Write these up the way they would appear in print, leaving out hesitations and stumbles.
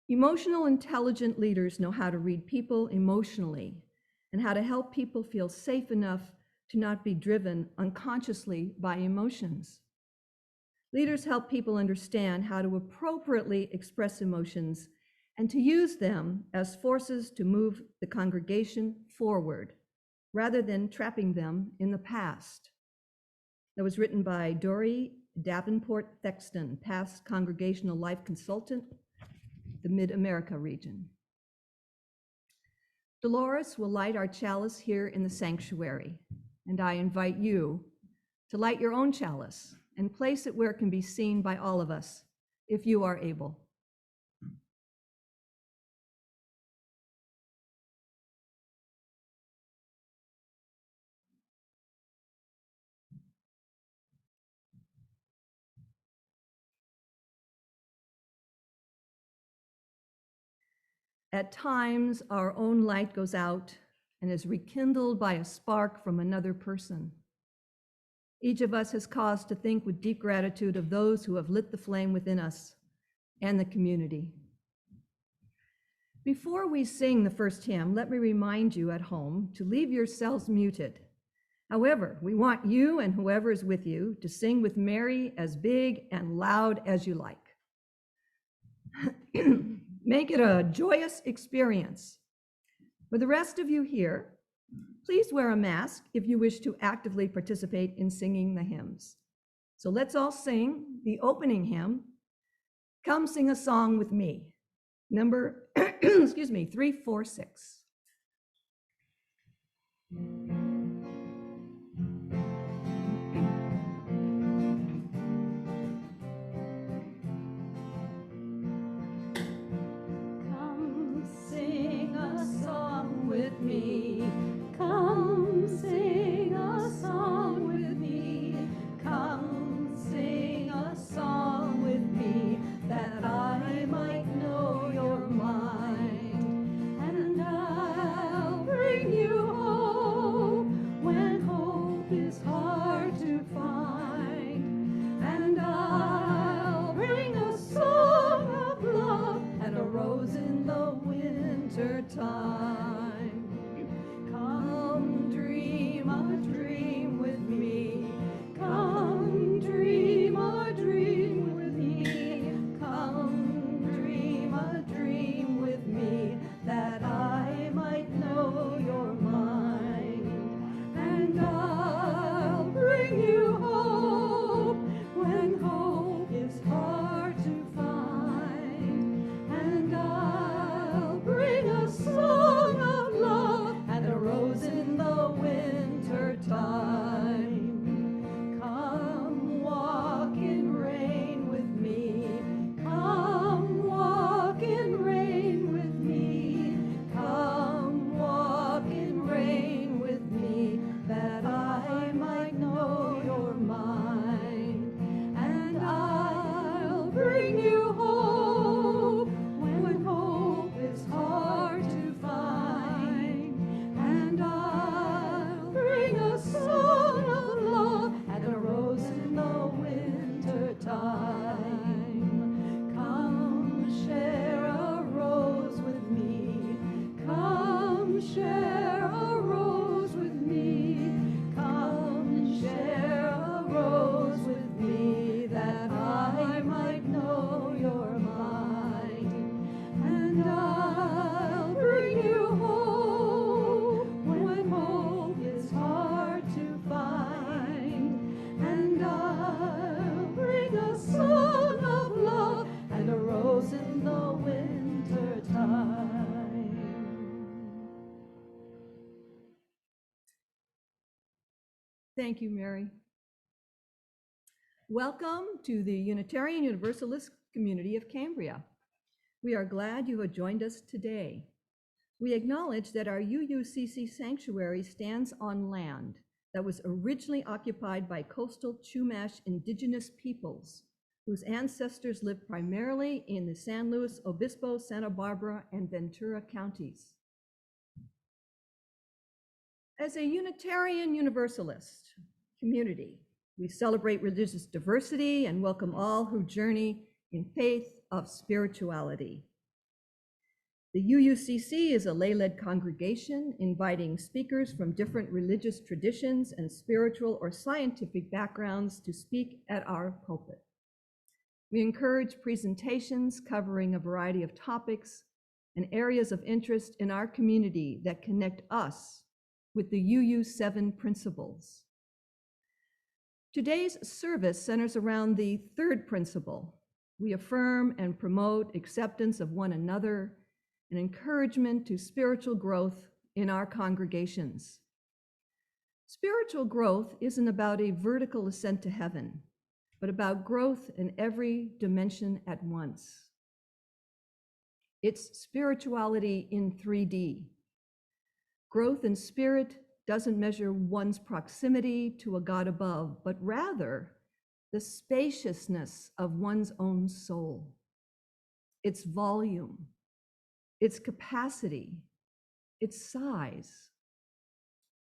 Emotional, intelligent leaders know how to read people emotionally and how to help people feel safe enough to not be driven unconsciously by emotions. Leaders help people understand how to appropriately express emotions and to use them as forces to move the congregation forward, rather than trapping them in the past. That was written by Dory Davenport Thexton, past congregational life consultant, the Mid-America region. Dolores will light our chalice here in the sanctuary, and I invite you to light your own chalice and place it where it can be seen by all of us, if you are able. At times, our own light goes out and is rekindled by a spark from another person. Each of us has cause to think with deep gratitude of those who have lit the flame within us and the community. Before we sing the first hymn, let me remind you at home to leave yourselves muted. However, we want you and whoever is with you to sing with Mary as big and loud as you like. Make it a joyous experience. For the rest of you here, please wear a mask if you wish to actively participate in singing the hymns. So let's all sing the opening hymn, Come Sing a Song with Me, number 346. Come sing a song with me. Come sing a song with me. Come sing a song with me, that I might know your mind. And I'll bring you hope when hope is hard to find. And I'll bring a song of love and a rose in the winter time. Come dream a dream with me. Come dream a dream with me. Come dream a dream with me, that I might know your mind. And I'll bring you hope when hope is hard to find. And I'll bring a song of love and a rose in the winter time. Come walk in rain with me. Come walk in rain with me. Come walk in rain with me, that I might know your mind. And I'll bring you hope when hope is hard to find. And I'll bring a song of love and a rose in the winter time. Come share a rose with me. Come share a rose with me. Come share a rose with me, that I might know your mind. And I'll bring you hope when hope is hard to find. And I'll bring a song of love and a rose in the winter time. Thank you, Mary. Welcome to the Unitarian Universalist community of Cambria. We are glad you have joined us today. We acknowledge that our UUCC sanctuary stands on land that was originally occupied by coastal Chumash indigenous peoples, whose ancestors lived primarily in the San Luis Obispo, Santa Barbara, and Ventura counties. As a Unitarian Universalist community, we celebrate religious diversity and welcome all who journey in faith of spirituality. The UUCC is a lay-led congregation inviting speakers from different religious traditions and spiritual or scientific backgrounds to speak at our pulpit. We encourage presentations covering a variety of topics and areas of interest in our community that connect us with the UU7 principles. Today's service centers around the third principle. We affirm and promote acceptance of one another and encouragement to spiritual growth in our congregations. Spiritual growth isn't about a vertical ascent to heaven, but about growth in every dimension at once. It's spirituality in 3D. Growth in spirit doesn't measure one's proximity to a God above, but rather the spaciousness of one's own soul, its volume, its capacity, its size.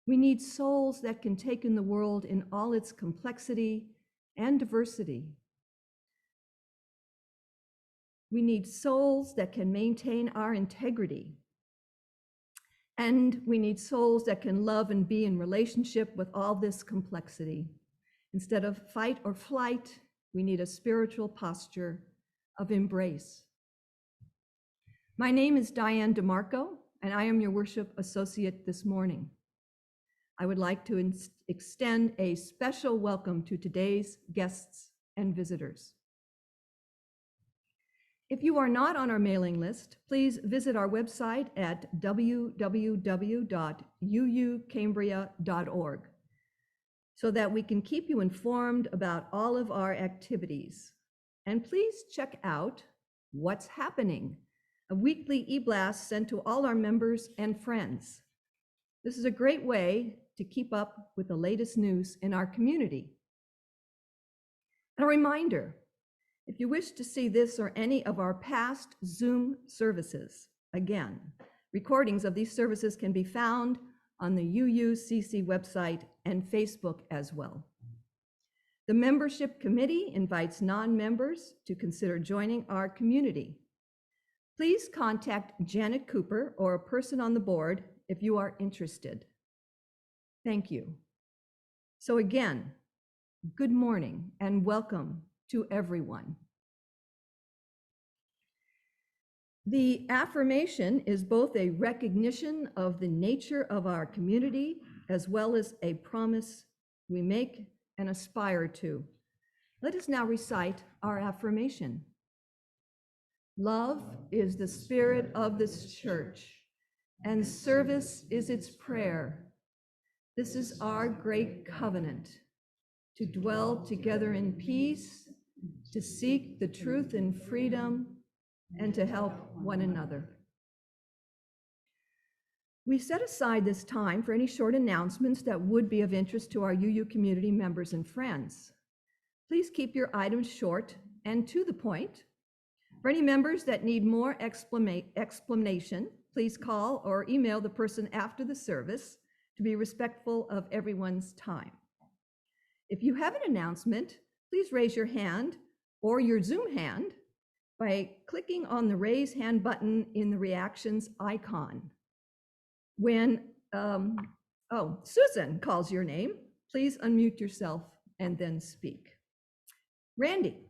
We need souls that can take in the world in all its complexity and diversity. We need souls that can maintain our integrity. And we need souls that can love and be in relationship with all this complexity. Instead of fight or flight, we need a spiritual posture of embrace. My name is Diane DeMarco, and I am your worship associate this morning. I would like to extend a special welcome to today's guests and visitors. If you are not on our mailing list, please visit our website at www.uukambria.org so that we can keep you informed about all of our activities. And please check out What's Happening, a weekly e-blast sent to all our members and friends. This is a great way to keep up with the latest news in our community. And a reminder, if you wish to see this or any of our past Zoom services, again, recordings of these services can be found on the UUCC website and Facebook as well. The membership committee invites non-members to consider joining our community. Please contact Janet Cooper or a person on the board if you are interested. Thank you. So again, good morning and welcome to everyone. The affirmation is both a recognition of the nature of our community as well as a promise we make and aspire to. Let us now recite our affirmation. Love is the spirit of this church, and service is its prayer. This is our great covenant, to dwell together in peace, to seek the truth in freedom, and to help one another. We set aside this time for any short announcements that would be of interest to our UU community members and friends. Please keep your items short and to the point. For any members that need more explanation, please call or email the person after the service to be respectful of everyone's time. If you have an announcement, please raise your hand or your Zoom hand by clicking on the raise hand button in the reactions icon. When Susan calls your name, please unmute yourself and then speak. Randy.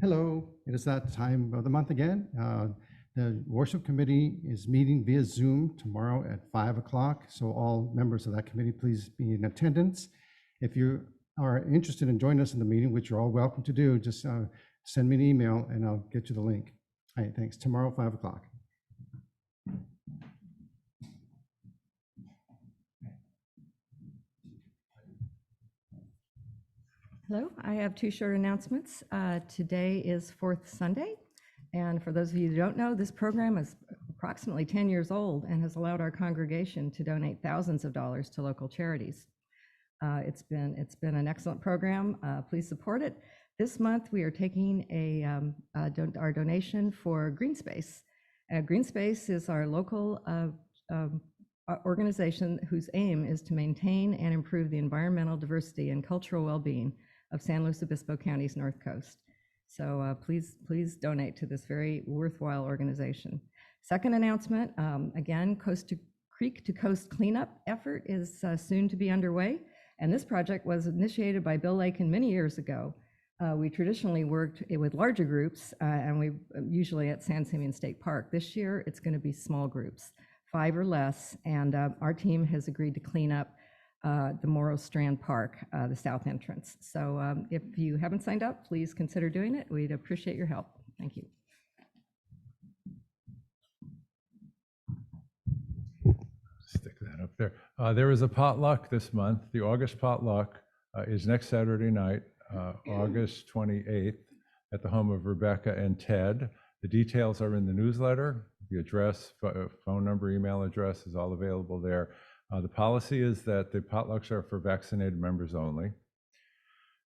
Hello, it is that time of the month again. The worship committee is meeting via Zoom tomorrow at 5 o'clock. So all members of that committee, please be in attendance. If you are interested in joining us in the meeting, which you're all welcome to do, just send me an email and I'll get you the link. All right, thanks. Tomorrow, 5 o'clock. Hello, I have two short announcements. Today is Fourth Sunday, and for those of you who don't know, this program is approximately 10 years old and has allowed our congregation to donate thousands of dollars to local charities. It's been an excellent program. Please support it. This month we are taking our donation for Green Space. Green Space is our local organization whose aim is to maintain and improve the environmental diversity and cultural well-being of San Luis Obispo County's North Coast. So please donate to this very worthwhile organization. Second announcement, again, Creek to Coast cleanup effort is soon to be underway. And this project was initiated by Bill Lakin many years ago. We traditionally worked with larger groups, and we usually at San Simeon State Park. This year, it's going to be small groups, 5 or less, and our team has agreed to clean up the Morrow Strand Park, the south entrance. So if you haven't signed up, please consider doing it. We'd appreciate your help. Thank you. Stick that up there. There is a potluck this month. The August potluck is next Saturday night, August 28th, at the home of Rebecca and Ted. The details are in the newsletter. The address, phone number, email address is all available there. The policy is that the potlucks are for vaccinated members only.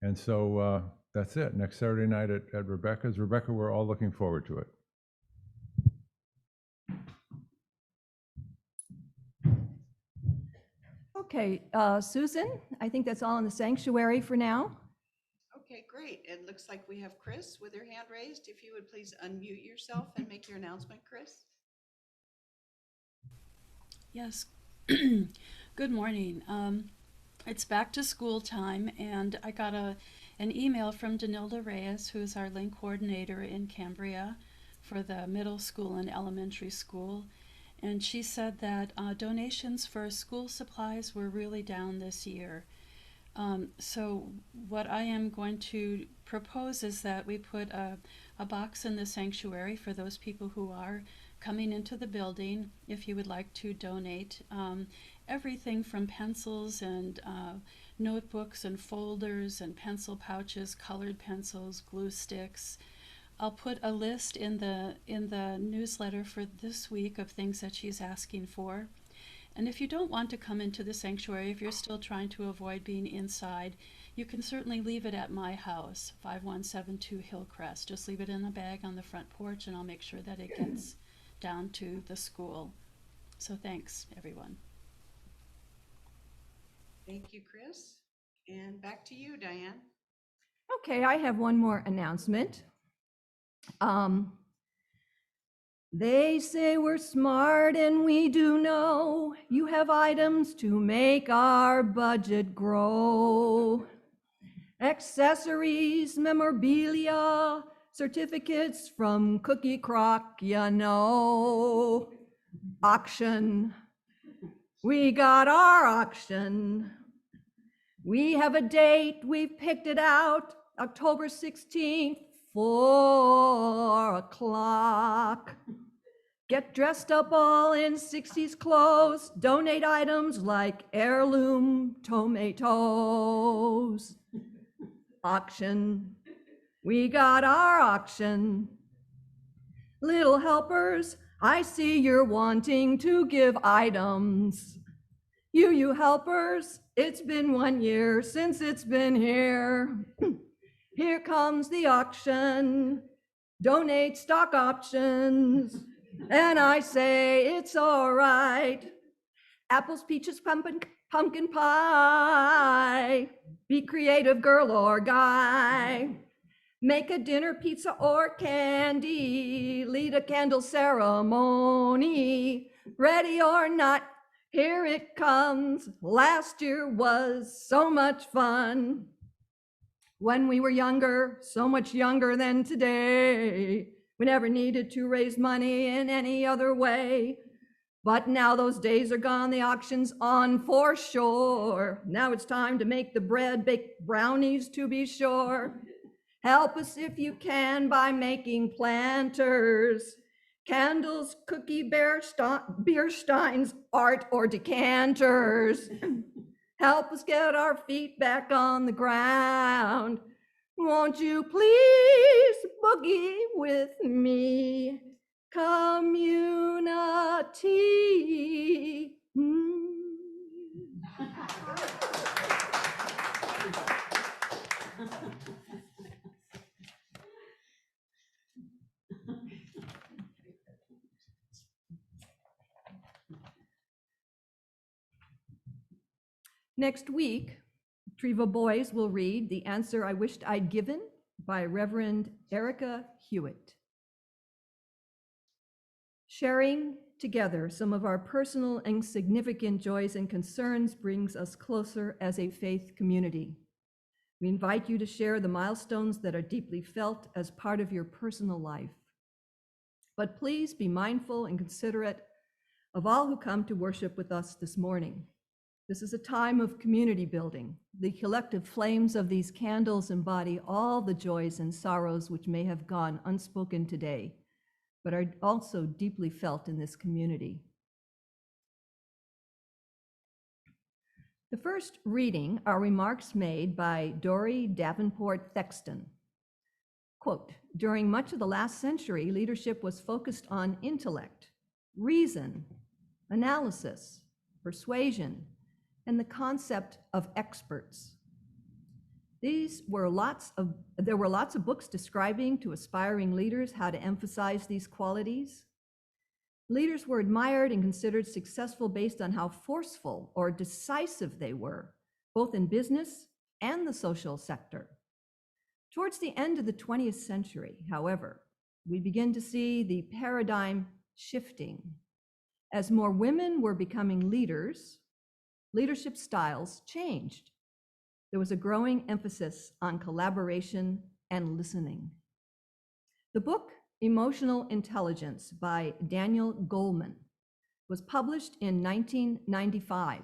And so that's it. Next Saturday night at Rebecca's. Rebecca, we're all looking forward to it. Okay, Susan, I think that's all in the sanctuary for now. Okay, great. It looks like we have Chris with her hand raised. If you would please unmute yourself and make your announcement, Chris. Yes. Good morning. It's back to school time, and I got an email from Danilda Reyes, who is our link coordinator in Cambria for the middle school and elementary school. And she said that donations for school supplies were really down this year. So what I am going to propose is that we put a box in the sanctuary for those people who are coming into the building, if you would like to donate. Everything from pencils and notebooks and folders and pencil pouches, colored pencils, glue sticks. I'll put a list in the newsletter for this week of things that she's asking for. And if you don't want to come into the sanctuary, if you're still trying to avoid being inside, you can certainly leave it at my house, 5172 Hillcrest. Just leave it in a bag on the front porch, and I'll make sure that it gets down to the school. So thanks, everyone. Thank you, Chris. And back to you, Diane. Okay, I have one more announcement. They say we're smart and we do know you have items to make our budget grow. Accessories, memorabilia, certificates from Cookie Crock, you know. Auction. We got our auction. We have a date, we've picked it out, October 16th, 4 o'clock. Get dressed up all in 60s clothes, donate items like heirloom tomatoes. Auction. We got our auction. Little helpers, I see you're wanting to give items. You helpers, it's been 1 year since it's been here. Here comes the auction. Donate stock options. And I say it's all right. Apples, peaches, pumpkin pie. Be creative, girl or guy. Make a dinner, pizza, or candy. Lead a candle ceremony. Ready or not, here it comes. Last year was so much fun. When we were younger, so much younger than today, we never needed to raise money in any other way. But now those days are gone, the auction's on for sure. Now it's time to make the bread, bake brownies to be sure. Help us if you can by making planters, candles, beer steins, art, or decanters. Help us get our feet back on the ground. Won't you please boogie with me? Community. Next week, Treva Boys will read The Answer I Wished I'd Given by Reverend Erica Hewitt. Sharing together some of our personal and significant joys and concerns brings us closer as a faith community. We invite you to share the milestones that are deeply felt as part of your personal life. But please be mindful and considerate of all who come to worship with us this morning. This is a time of community building. The collective flames of these candles embody all the joys and sorrows which may have gone unspoken today, but are also deeply felt in this community. The first reading are remarks made by Dory Davenport Thexton. Quote, during much of the last century, leadership was focused on intellect, reason, analysis, persuasion, and the concept of experts. There were lots of books describing to aspiring leaders how to emphasize these qualities. Leaders were admired and considered successful based on how forceful or decisive they were, both in business and the social sector. Towards the end of the 20th century, however, we begin to see the paradigm shifting. As more women were becoming leaders, leadership styles changed. There was a growing emphasis on collaboration and listening. The book Emotional Intelligence by Daniel Goleman was published in 1995.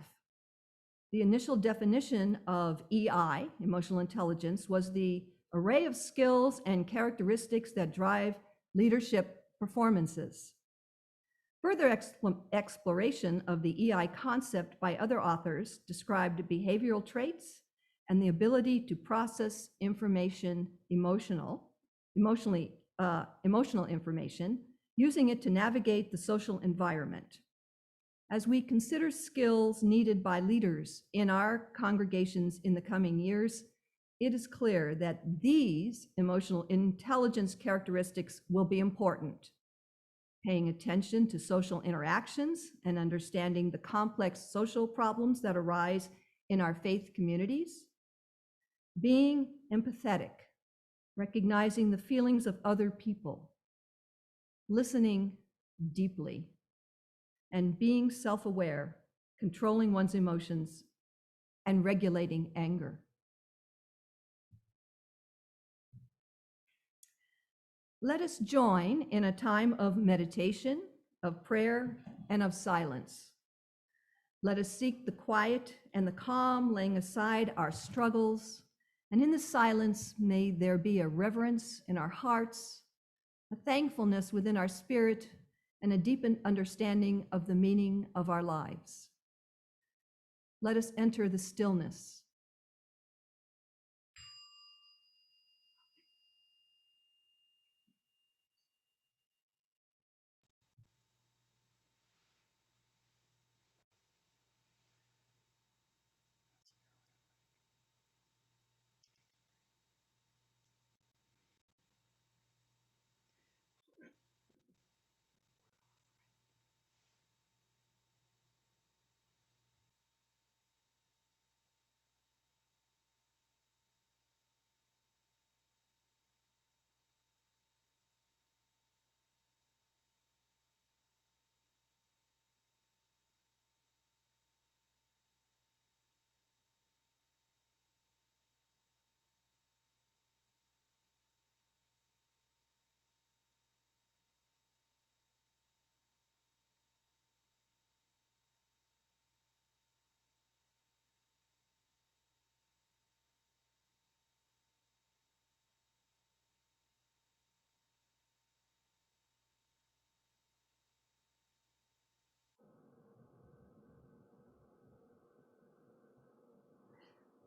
The initial definition of EI, emotional intelligence, was the array of skills and characteristics that drive leadership performances. Further exploration of the EI concept by other authors described behavioral traits and the ability to process information, emotional information, using it to navigate the social environment. As we consider skills needed by leaders in our congregations in the coming years, it is clear that these emotional intelligence characteristics will be important. Paying attention to social interactions and understanding the complex social problems that arise in our faith communities. Being empathetic, recognizing the feelings of other people, listening deeply, and being self-aware, controlling one's emotions, and regulating anger. Let us join in a time of meditation, of prayer, and of silence. Let us seek the quiet and the calm, laying aside our struggles. And in the silence, may there be a reverence in our hearts, a thankfulness within our spirit, and a deepened understanding of the meaning of our lives. Let us enter the stillness.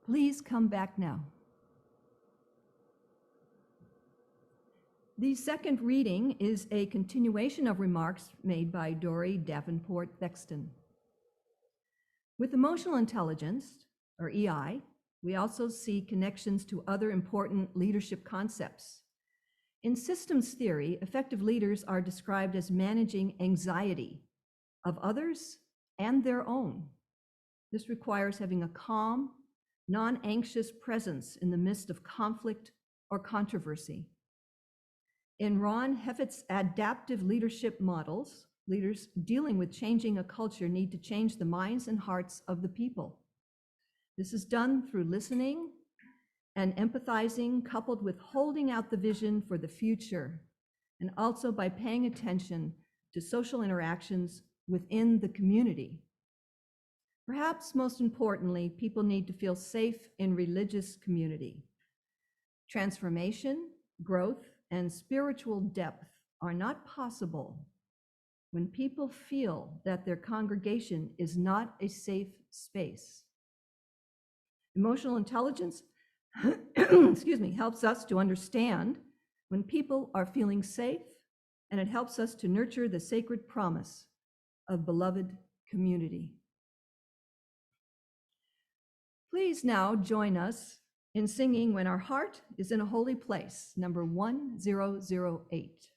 Please come back now. The second reading is a continuation of remarks made by Dory Davenport Thexton. With emotional intelligence, or EI, we also see connections to other important leadership concepts. In systems theory, effective leaders are described as managing anxiety of others and their own. This requires having a calm, non-anxious presence in the midst of conflict or controversy. In Ron Heffett's adaptive leadership models, leaders dealing with changing a culture need to change the minds and hearts of the people. This is done through listening and empathizing, coupled with holding out the vision for the future, and also by paying attention to social interactions within the community. Perhaps most importantly, people need to feel safe in religious community. Transformation, growth, and spiritual depth are not possible when people feel that their congregation is not a safe space. Emotional intelligence excuse me, helps us to understand when people are feeling safe, and it helps us to nurture the sacred promise of beloved community. Please now join us in singing When Our Heart is in a Holy Place, number 1008.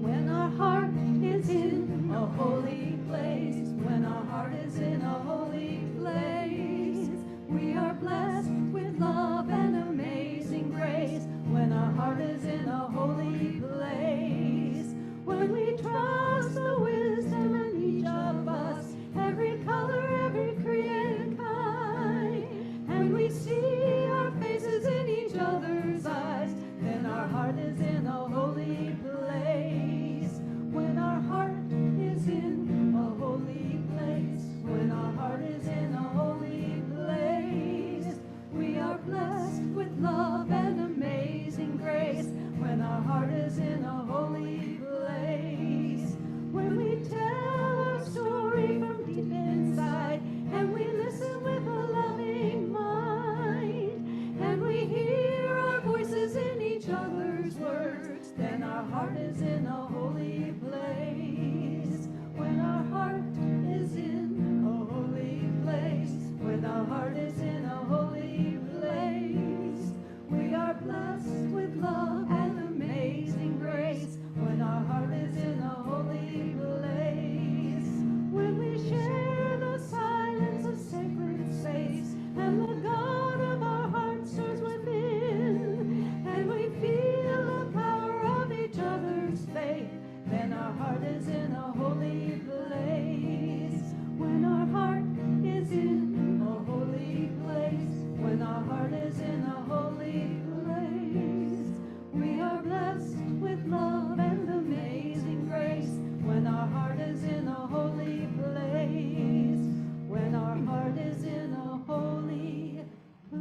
When our heart is in a holy place, when our heart is in a holy place, we are blessed with love and amazing grace. When our heart is in a holy place, when we trust the wisdom in each of us, every color, every created kind, and we see our faces in each other's eyes, then our heart is in a holy place. When our heart is in a holy place, when our heart is in a holy place, we are blessed with love and amazing grace. When our heart is in a holy place, when we tell our story from deep inside, and we listen with a loving mind, and we hear our voices in each other's words, then our heart is in a holy place. When our heart is in a holy place, when our heart is in a holy place, we are blessed with love and amazing grace. When our heart is in a holy place, when we share the silence of sacred space, and the God of our hearts stirs within, and we feel the power of each other's faith, then our heart is in a holy place. When our heart is in a holy place, when our heart is in a holy place, we are blessed with love and amazing grace. When our heart is in a holy place, when our heart is in a holy place.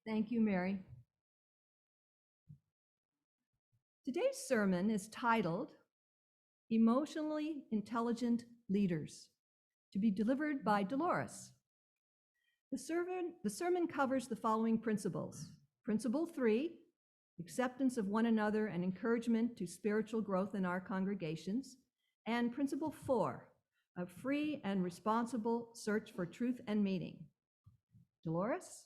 Thank you, Mary. Today's sermon is titled Emotionally Intelligent Leaders, to be delivered by Dolores. The sermon covers the following principles. Principle 3, acceptance of one another and encouragement to spiritual growth in our congregations. And principle 4, a free and responsible search for truth and meaning. Dolores?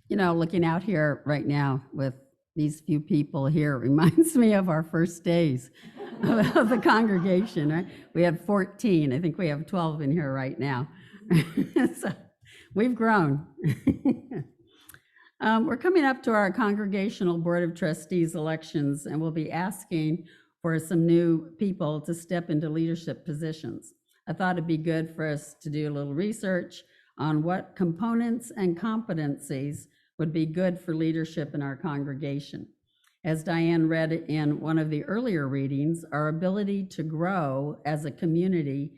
You know, looking out here right now with these few people here reminds me of our first days of the congregation, right? We had 14. I think we have 12 in here right now. So we've grown. We're coming up to our Congregational Board of Trustees elections, and we'll be asking for some new people to step into leadership positions. I thought it'd be good for us to do a little research on what components and competencies would be good for leadership in our congregation. As Diane read in one of the earlier readings, our ability to grow as a community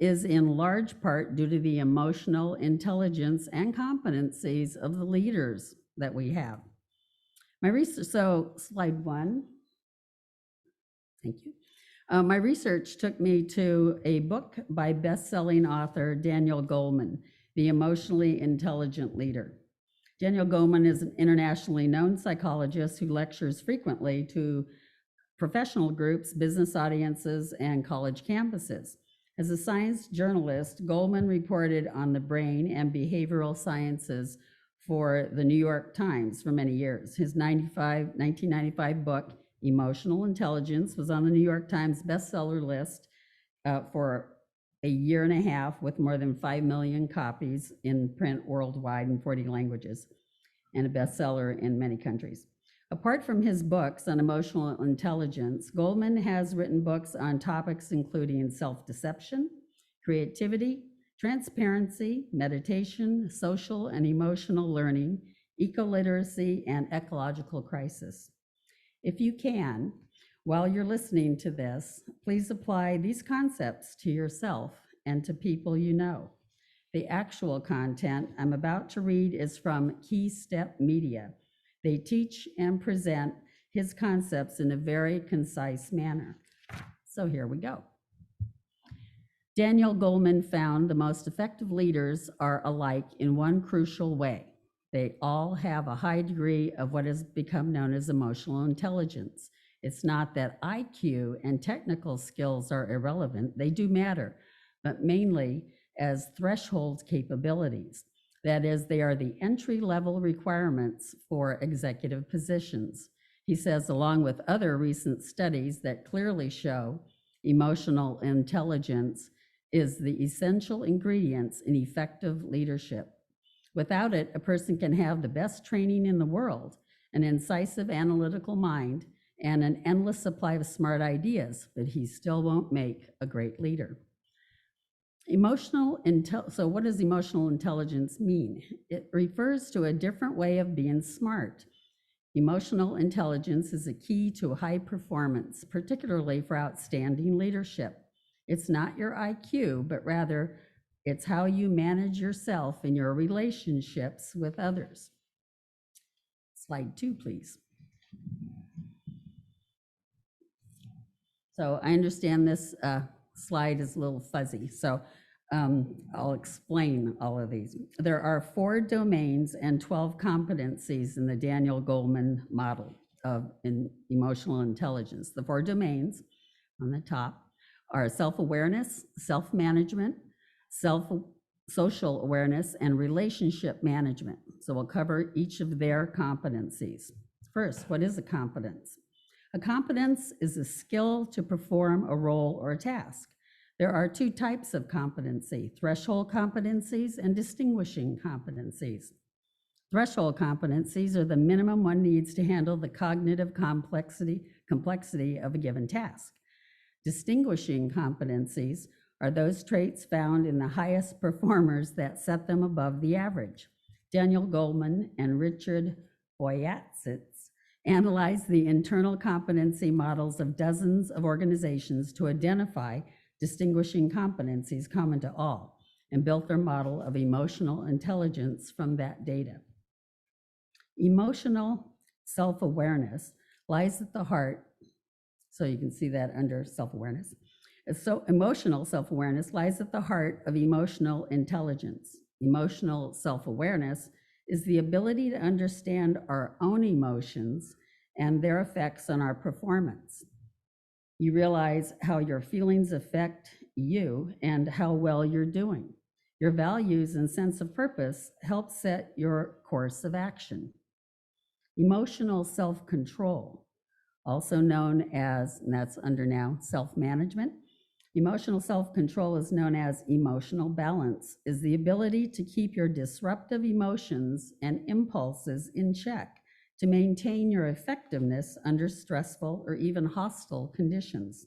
is in large part due to the emotional intelligence and competencies of the leaders that we have. My research, so slide 1. Thank you. My research took me to a book by best-selling author Daniel Goleman, The Emotionally Intelligent Leader. Daniel Goleman is an internationally known psychologist who lectures frequently to professional groups, business audiences, and college campuses. As a science journalist, Goleman reported on the brain and behavioral sciences for the New York Times for many years. His 1995 book, Emotional Intelligence, was on the New York Times bestseller list for a year and a half, with more than 5 million copies in print worldwide in 40 languages, and a bestseller in many countries. Apart from his books on emotional intelligence, Goleman has written books on topics including self-deception, creativity, transparency, meditation, social and emotional learning, eco-literacy, and ecological crisis. If you can, while you're listening to this, please apply these concepts to yourself and to people you know. The actual content I'm about to read is from Key Step Media. They teach and present his concepts in a very concise manner. So here we go. Daniel Goleman found the most effective leaders are alike in one crucial way. They all have a high degree of what has become known as emotional intelligence. It's not that IQ and technical skills are irrelevant. They do matter, but mainly as threshold capabilities. That is, they are the entry-level requirements for executive positions. He says, along with other recent studies that clearly show emotional intelligence is the essential ingredients in effective leadership. Without it, a person can have the best training in the world, an incisive analytical mind, and an endless supply of smart ideas, but he still won't make a great leader. So what does emotional intelligence mean? It refers to a different way of being smart. Emotional intelligence is a key to high performance, particularly for outstanding leadership. It's not your IQ, but rather it's how you manage yourself and your relationships with others. Slide 2, please. So I understand this slide is a little fuzzy, so I'll explain all of these. There are 4 domains and 12 competencies in the Daniel Goleman model of emotional intelligence. The 4 domains on the top are self-awareness, self-management, social awareness, and relationship management. So we'll cover each of their competencies. First, what is a competence? A competence is a skill to perform a role or a task. There are 2 types of competency: threshold competencies and distinguishing competencies. Threshold competencies are the minimum one needs to handle the cognitive complexity of a given task. Distinguishing competencies are those traits found in the highest performers that set them above the average. Daniel Goleman and Richard Boyatzis analyzed the internal competency models of dozens of organizations to identify distinguishing competencies common to all, and built their model of emotional intelligence from that data. Emotional self-awareness lies at the heart, so you can see that under self-awareness. So emotional self-awareness lies at the heart of emotional intelligence. Emotional self-awareness is the ability to understand our own emotions and their effects on our performance. You realize how your feelings affect you and how well you're doing. Your values and sense of purpose help set your course of action. Emotional self-control, also known as, and that's under now, self-management. Emotional self-control is known as emotional balance, is the ability to keep your disruptive emotions and impulses in check to maintain your effectiveness under stressful or even hostile conditions.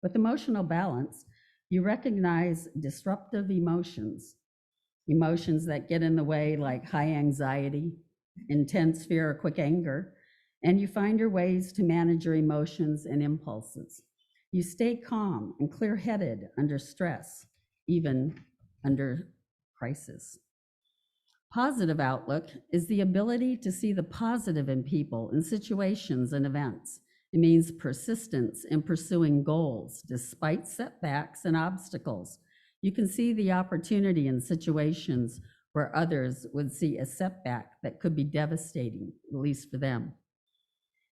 With emotional balance, you recognize disruptive emotions that get in the way, like high anxiety, intense fear, or quick anger, and you find your ways to manage your emotions and impulses. You stay calm and clear-headed under stress, even under crisis. Positive outlook is the ability to see the positive in people, in situations and events. It means persistence in pursuing goals despite setbacks and obstacles. You can see the opportunity in situations where others would see a setback that could be devastating, at least for them.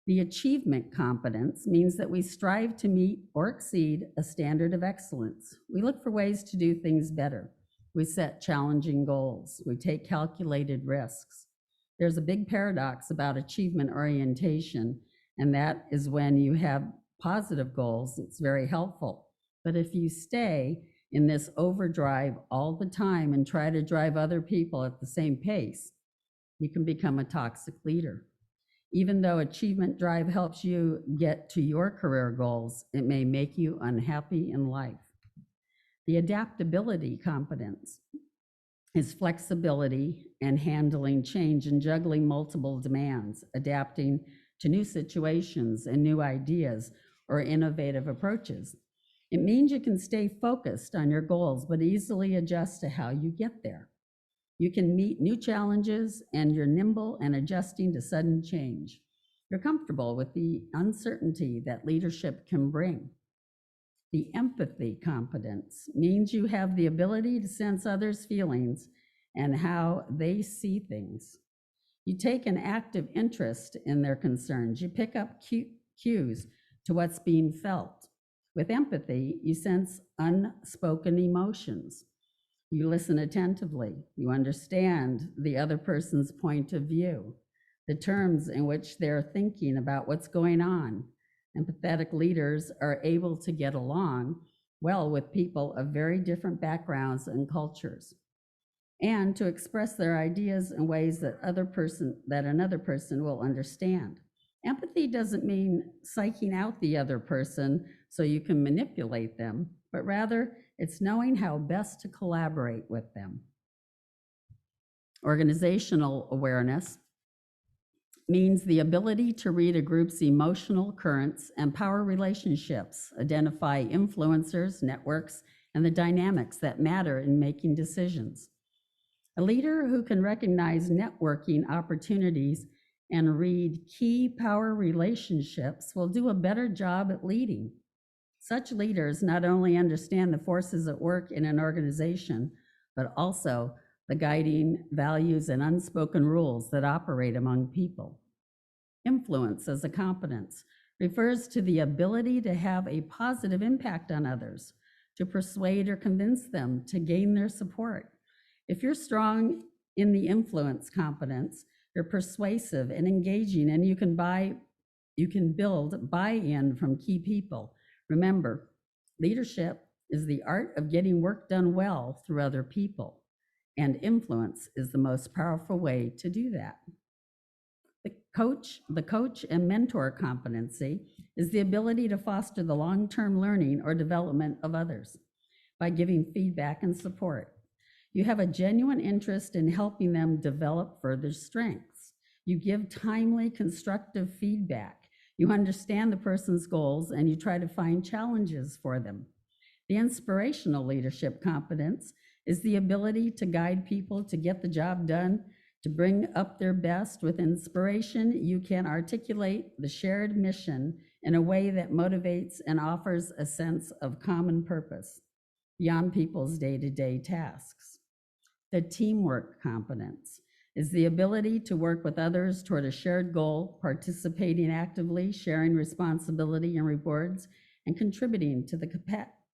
The achievement competence means that we strive to meet or exceed a standard of excellence. We look for ways to do things better. We set challenging goals. We take calculated risks. There's a big paradox about achievement orientation, and that is when you have positive goals, it's very helpful. But if you stay in this overdrive all the time and try to drive other people at the same pace, you can become a toxic leader. Even though achievement drive helps you get to your career goals, it may make you unhappy in life. The adaptability competence is flexibility and handling change and juggling multiple demands, adapting to new situations and new ideas or innovative approaches. It means you can stay focused on your goals, but easily adjust to how you get there. You can meet new challenges, and you're nimble and adjusting to sudden change. You're comfortable with the uncertainty that leadership can bring. The empathy competence means you have the ability to sense others' feelings and how they see things. You take an active interest in their concerns. You pick up cues to what's being felt. With empathy, you sense unspoken emotions. You listen attentively. You understand the other person's point of view, the terms in which they're thinking about what's going on. Empathetic leaders are able to get along well with people of very different backgrounds and cultures, and to express their ideas in ways that another person will understand. Empathy doesn't mean psyching out the other person so you can manipulate them, but rather it's knowing how best to collaborate with them. Organizational awareness means the ability to read a group's emotional currents and power relationships, identify influencers, networks, and the dynamics that matter in making decisions. A leader who can recognize networking opportunities and read key power relationships will do a better job at leading. Such leaders not only understand the forces at work in an organization, but also the guiding values and unspoken rules that operate among people. Influence as a competence refers to the ability to have a positive impact on others, to persuade or convince them, to gain their support. If you're strong in the influence competence, you're persuasive and engaging, and you can build buy-in from key people. Remember, leadership is the art of getting work done well through other people, and influence is the most powerful way to do that. The coach and mentor competency is the ability to foster the long-term learning or development of others by giving feedback and support. You have a genuine interest in helping them develop further strengths. You give timely, constructive feedback. You understand the person's goals and you try to find challenges for them. The inspirational leadership competence is the ability to guide people to get the job done, to bring up their best. With inspiration, you can articulate the shared mission in a way that motivates and offers a sense of common purpose beyond people's day-to-day tasks. The teamwork competence is the ability to work with others toward a shared goal, participating actively, sharing responsibility and rewards, and contributing to the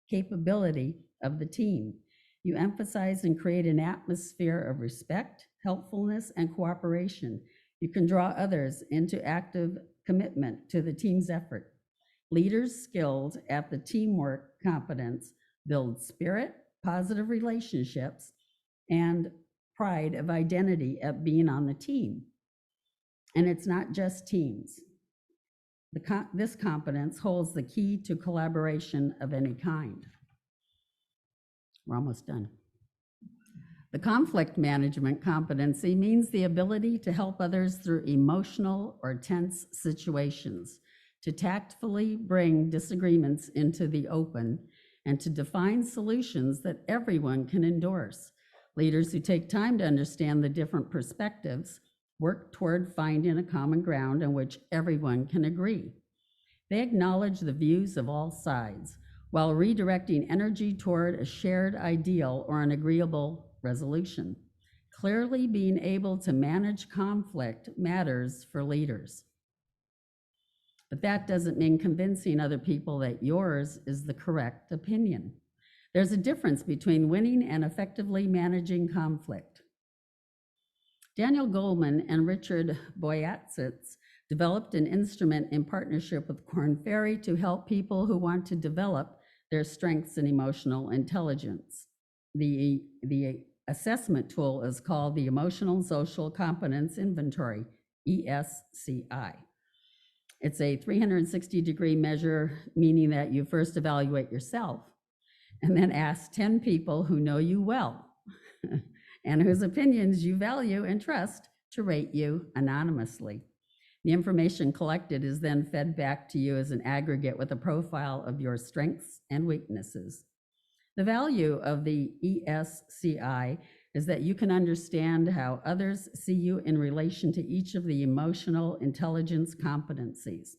capability of the team. You emphasize and create an atmosphere of respect, helpfulness, and cooperation. You can draw others into active commitment to the team's effort. Leaders skilled at the teamwork competence build spirit, positive relationships, and pride of identity at being on the team. And it's not just teams. This competence holds the key to collaboration of any kind. We're almost done. The conflict management competency means the ability to help others through emotional or tense situations, to tactfully bring disagreements into the open, and to define solutions that everyone can endorse. Leaders who take time to understand the different perspectives work toward finding a common ground on which everyone can agree. They acknowledge the views of all sides while redirecting energy toward a shared ideal or an agreeable resolution. Clearly being able to manage conflict matters for leaders. But that doesn't mean convincing other people that yours is the correct opinion. There's a difference between winning and effectively managing conflict. Daniel Goleman and Richard Boyatzis developed an instrument in partnership with Korn Ferry to help people who want to develop their strengths in emotional intelligence. The assessment tool is called the Emotional Social Competence Inventory, ESCI. It's a 360-degree measure, meaning that you first evaluate yourself and then ask 10 people who know you well and whose opinions you value and trust to rate you anonymously. The information collected is then fed back to you as an aggregate with a profile of your strengths and weaknesses. The value of the ESCI is that you can understand how others see you in relation to each of the emotional intelligence competencies.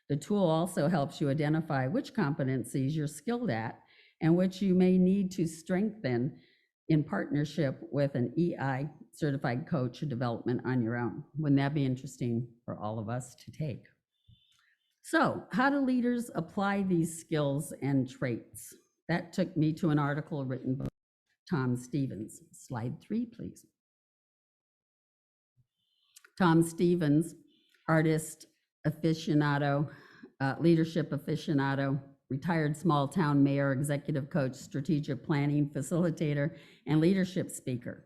The tool also helps you identify which competencies you're skilled at and which you may need to strengthen in partnership with an EI certified coach or development on your own. Wouldn't that be interesting for all of us to take? So, how do leaders apply these skills and traits? That took me to an article written by Tom Stevens. Slide 3, please. Tom Stevens, artist aficionado, leadership aficionado, retired small town mayor, executive coach, strategic planning facilitator, and leadership speaker.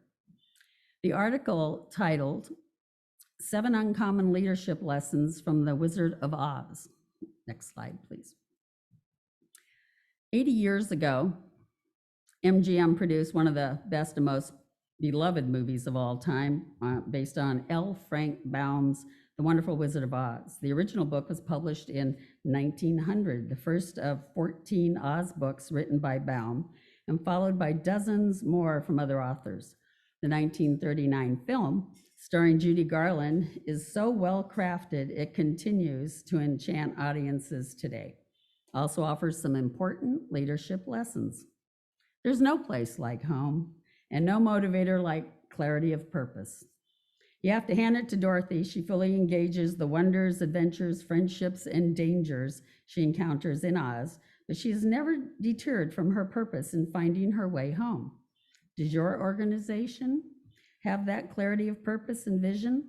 The article titled 7 Uncommon Leadership Lessons from the Wizard of Oz. Next slide, please. 80 years ago, MGM produced one of the best and most beloved movies of all time, based on L. Frank Baum's The Wonderful Wizard of Oz. The original book was published in 1900, the first of 14 Oz books written by Baum, and followed by dozens more from other authors. The 1939 film, starring Judy Garland, is so well crafted it continues to enchant audiences today. Also offers some important leadership lessons. There's no place like home, and no motivator like clarity of purpose. You have to hand it to Dorothy. She fully engages the wonders, adventures, friendships, and dangers she encounters in Oz, but she is never deterred from her purpose in finding her way home. Does your organization have that clarity of purpose and vision?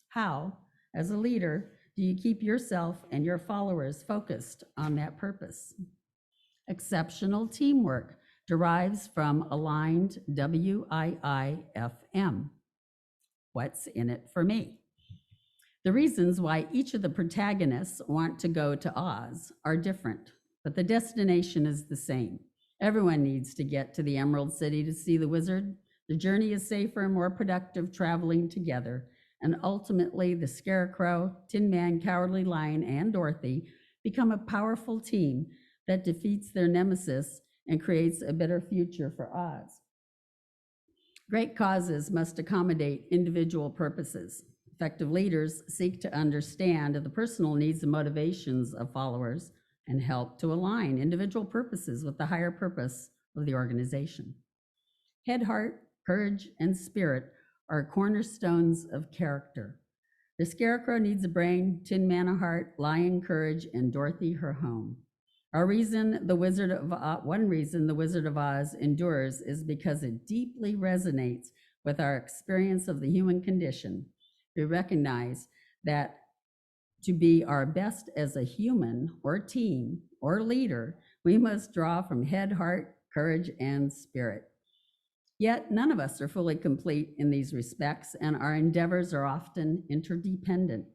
How, as a leader, do you keep yourself and your followers focused on that purpose? Exceptional teamwork derives from aligned WIIFM. What's in it for me? The reasons why each of the protagonists want to go to Oz are different, but the destination is the same. Everyone needs to get to the Emerald City to see the wizard. The journey is safer and more productive traveling together, and ultimately the Scarecrow, Tin Man, Cowardly Lion, and Dorothy become a powerful team that defeats their nemesis and creates a better future for Oz. Great causes must accommodate individual purposes. Effective leaders seek to understand the personal needs and motivations of followers and help to align individual purposes with the higher purpose of the organization. Head, heart, courage, and spirit are cornerstones of character. The Scarecrow needs a brain, Tin Man a heart, Lion courage, and Dorothy her home. One reason the Wizard of Oz endures is because it deeply resonates with our experience of the human condition. We recognize that to be our best as a human or team or leader, we must draw from head, heart, courage, and spirit. Yet none of us are fully complete in these respects, and our endeavors are often interdependent.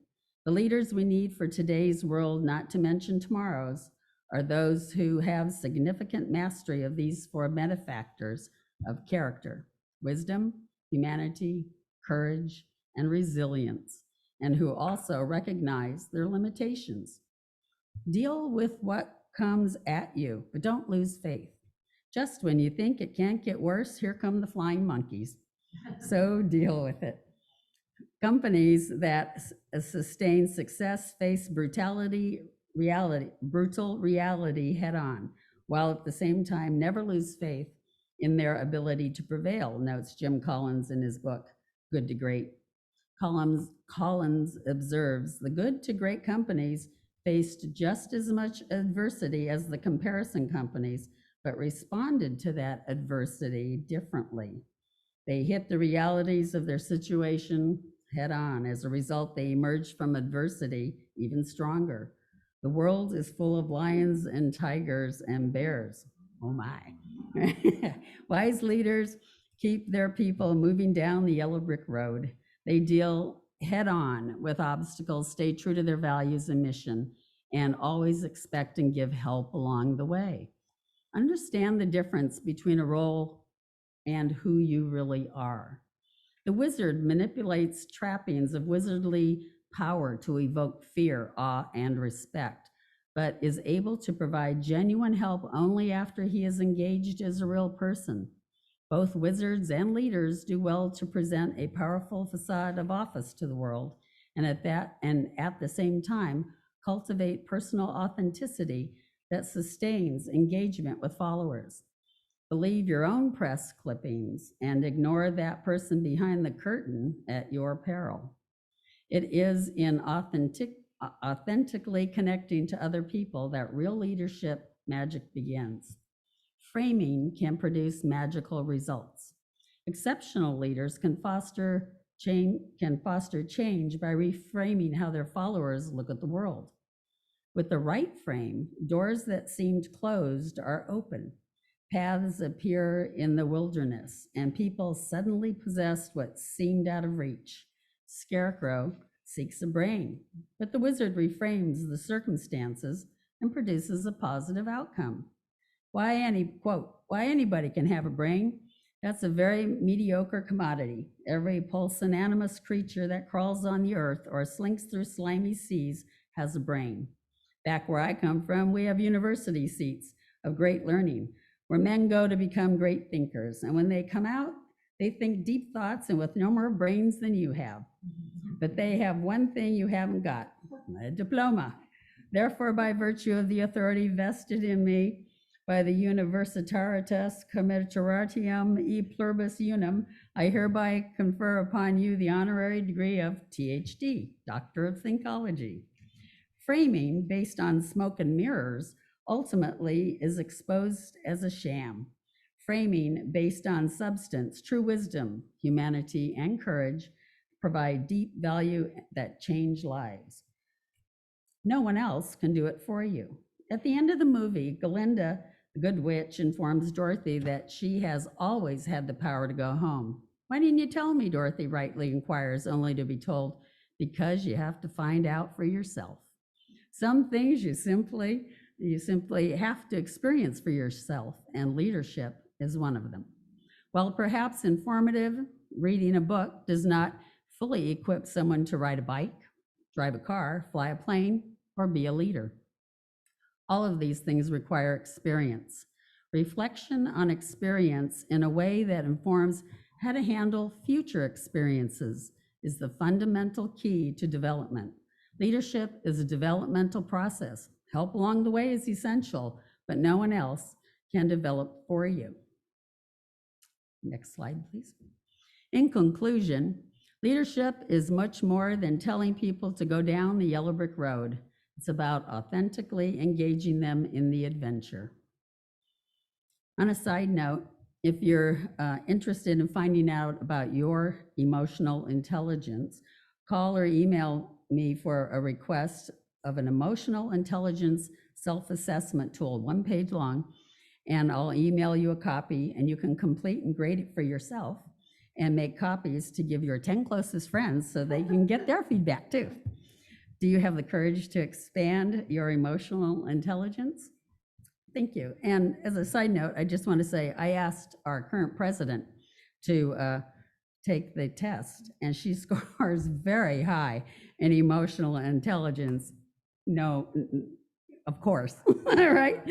The leaders we need for today's world, not to mention tomorrow's, are those who have significant mastery of these 4 benefactors of character: wisdom, humanity, courage, and resilience, and who also recognize their limitations. Deal with what comes at you, but don't lose faith. Just when you think it can't get worse, here come the flying monkeys. So deal with it. Companies that sustain success face brutal reality head on, while at the same time never lose faith in their ability to prevail, notes Jim Collins in his book, good to great. Collins observes the good to great companies faced just as much adversity as the comparison companies, but responded to that adversity differently. They hit the realities of their situation head on. As a result, they emerged from adversity even stronger. The world is full of lions and tigers and bears. Oh my. Wise leaders keep their people moving down the yellow brick road. They deal head on with obstacles, stay true to their values and mission, and always expect and give help along the way. Understand the difference between a role and who you really are. The wizard manipulates trappings of wizardly power to evoke fear, awe, and respect, but is able to provide genuine help only after he is engaged as a real person. Both wizards and leaders do well to present a powerful facade of office to the world, and at the same time, cultivate personal authenticity that sustains engagement with followers. Believe your own press clippings and ignore that person behind the curtain at your peril. It is in authentically connecting to other people that real leadership magic begins. Framing can produce magical results. Exceptional leaders can foster change by reframing how their followers look at the world. With the right frame, doors that seemed closed are open. Paths appear in the wilderness, and people suddenly possess what seemed out of reach. Scarecrow seeks a brain, but the wizard reframes the circumstances and produces a positive outcome. Why anybody can have a brain? That's a very mediocre commodity. Every pulse-animous creature that crawls on the earth or slinks through slimy seas has a brain. Back where I come from, we have university seats of great learning, where men go to become great thinkers. And when they come out, they think deep thoughts and with no more brains than you have. But they have one thing you haven't got, a diploma. Therefore, by virtue of the authority vested in me by the Universitaritas Commercioratium e Pluribus Unum, I hereby confer upon you the honorary degree of THD, Doctor of Thinkology. Framing based on smoke and mirrors ultimately is exposed as a sham. Framing based on substance, true wisdom, humanity, and courage provide deep value that change lives. No one else can do it for you. At the end of the movie, Galinda, the good witch, informs Dorothy that she has always had the power to go home. Why didn't you tell me? Dorothy rightly inquires, only to be told, because you have to find out for yourself. Some things you simply have to experience for yourself, and leadership is one of them. While perhaps informative, reading a book does not fully equip someone to ride a bike, drive a car, fly a plane, or be a leader. All of these things require experience. Reflection on experience in a way that informs how to handle future experiences is the fundamental key to development. Leadership is a developmental process. Help along the way is essential, but no one else can develop for you. Next slide, please. In conclusion, leadership is much more than telling people to go down the yellow brick road. It's about authentically engaging them in the adventure. On a side note, if you're interested in finding out about your emotional intelligence, call or email me for a request of an emotional intelligence self-assessment tool, 1 page long, and I'll email you a copy, and you can complete and grade it for yourself and make copies to give your 10 closest friends so they can get their feedback too. Do you have the courage to expand your emotional intelligence? Thank you. And as a side note, I just want to say, I asked our current president to take the test, and she scores very high in emotional intelligence. No, of course, right?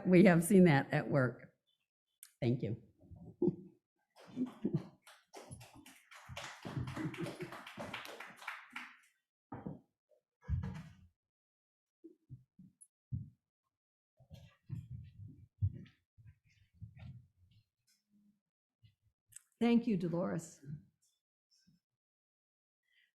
We have seen that at work. Thank you. Thank you, Dolores.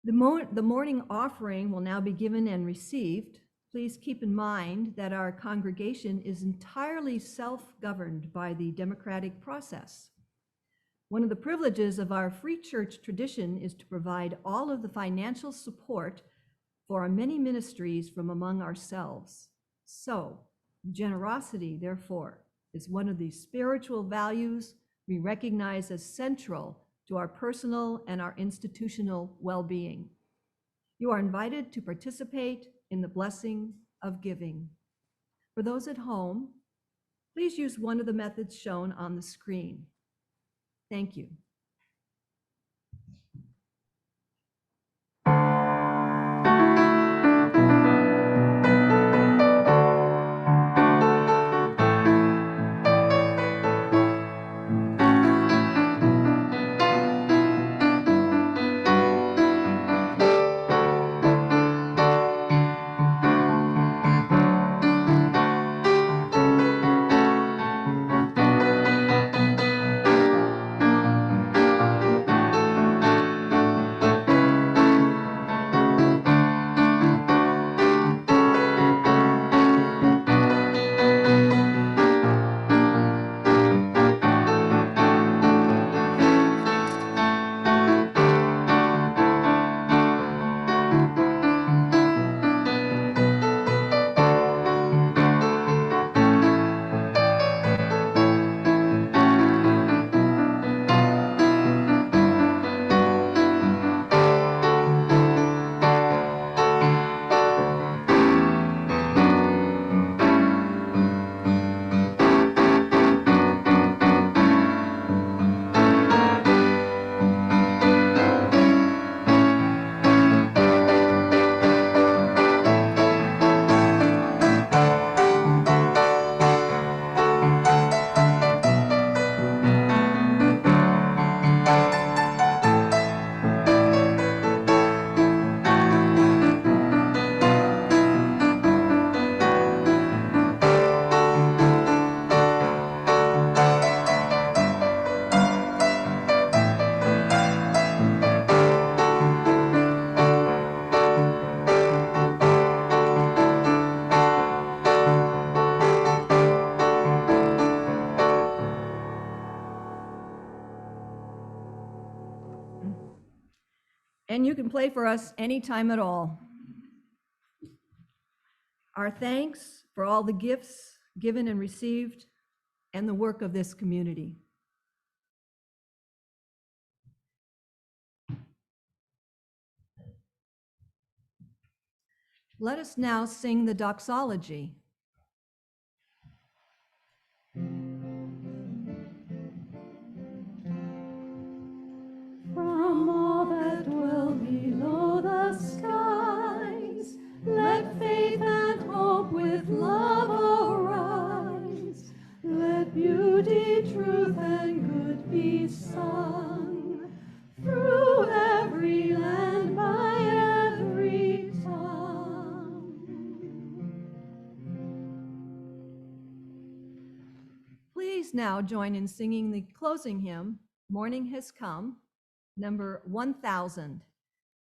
The morning offering will now be given and received. Please keep in mind that our congregation is entirely self-governed by the democratic process. One of the privileges of our free church tradition is to provide all of the financial support for our many ministries from among ourselves. So, generosity, therefore, is one of the spiritual values we recognize as central to our personal and our institutional well-being. You are invited to participate in the blessing of giving. For those at home, please use one of the methods shown on the screen. Thank you. And you can play for us anytime at all. Our thanks for all the gifts given and received and the work of this community. Let us now sing the doxology. From all that dwell below the skies, let faith and hope with love arise. Let beauty, truth, and good be sung through every land by every tongue. Please now join in singing the closing hymn, Morning Has Come, number 1000.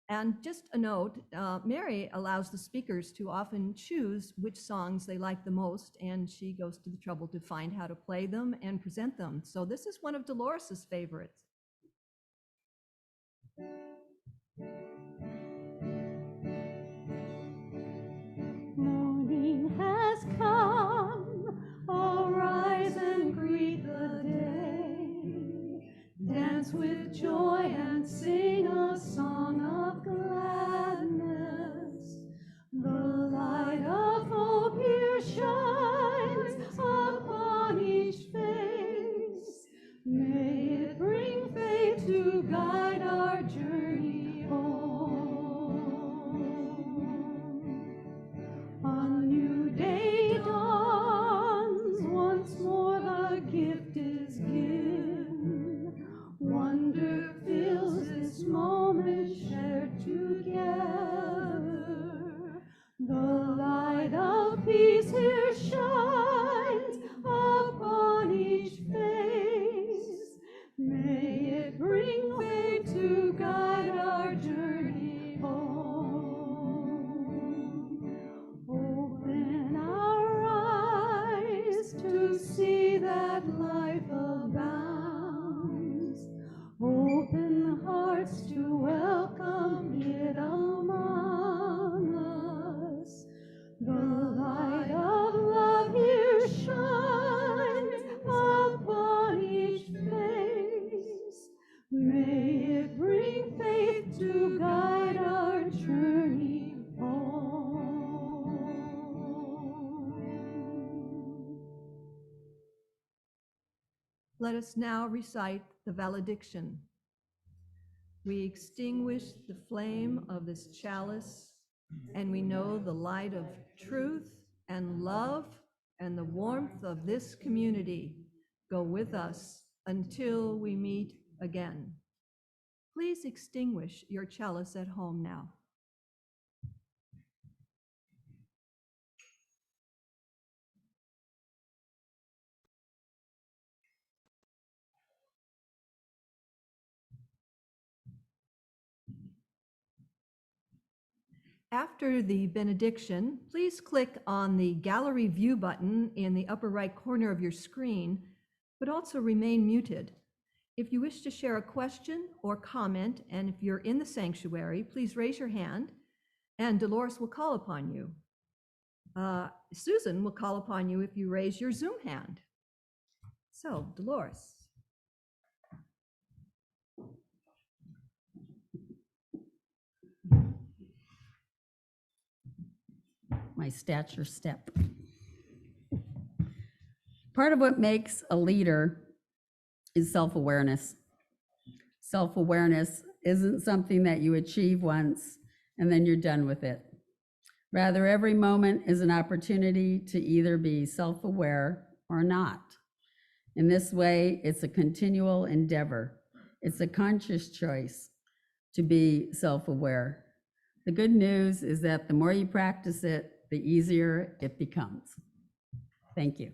And just a note, Mary allows the speakers to often choose which songs they like the most, and she goes to the trouble to find how to play them and present them. So this is one of Dolores's favorites. Morning has come, arise and greet the day. Dance with joy and sing a song of gladness. The light of hope here shines upon each face. May it bring faith to guide our journey home. A new day dawns, once more the gift is given. Wonder fills this moment shared together. May it bring faith to guide our journey home. Let us now recite the valediction. We extinguish the flame of this chalice, and we know the light of truth and love and the warmth of this community go with us until we meet again. Please extinguish your chalice at home now. After the benediction, please click on the Gallery View button in the upper right corner of your screen, but also remain muted. If you wish to share a question or comment, and if you're in the sanctuary, please raise your hand, and Dolores will call upon you. Susan will call upon you if you raise your Zoom hand. So, Dolores. My stature step. Part of what makes a leader is self-awareness. Self-awareness isn't something that you achieve once and then you're done with it. Rather, every moment is an opportunity to either be self-aware or not. In this way, it's a continual endeavor. It's a conscious choice to be self-aware. The good news is that the more you practice it, the easier it becomes. Thank you.